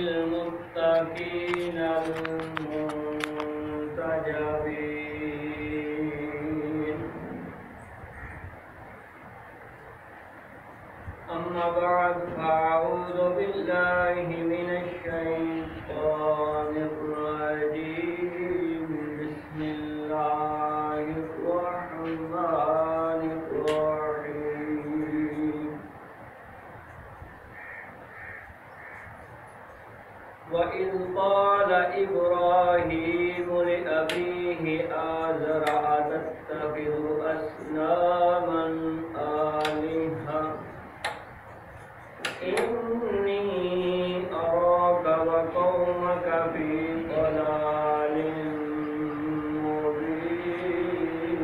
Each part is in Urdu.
للمتقين المنتجبين. أما بعد فأعوذ بالله من الشيطان الرجيم. بسم الله الرحمن الرحيم. وإذ قال إبراهيم لأبيه آزر أتتخذ أصناما آلهة إني أراك وقومك في ضلال مبين.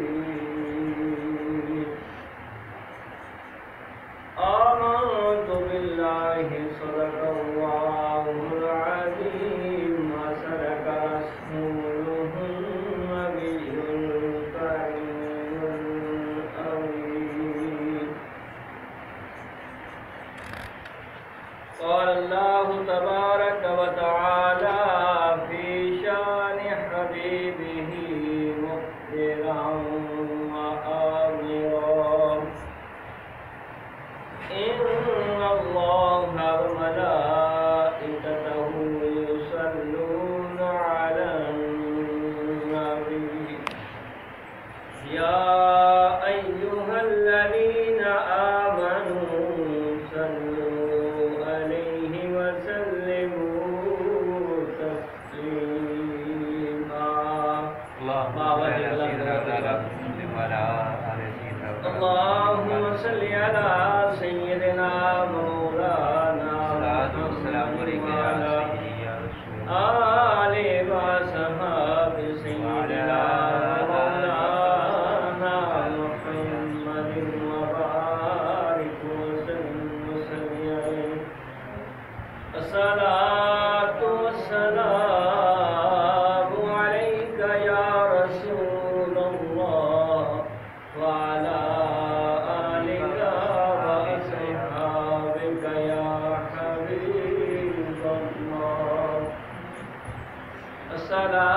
آمنت بالله صدق الله العظيم وصدق رسوله النبي الكريم الأمين. قال الله تبارك وتعالى في شان حبيبه مخبرا وآمرا: إن الله وملائكته يصلون على النبي يا أيها الذين آمنوا صلوا عليه وسلموا تسليما. اللهم صل على سيدنا مولانا آل وصحاب سيدنا مولانا محمد وبارك وسلم. الصلاة والسلام عليك يا رسول الله وعلى آلك وأصحابك يا حبيب الله. السلام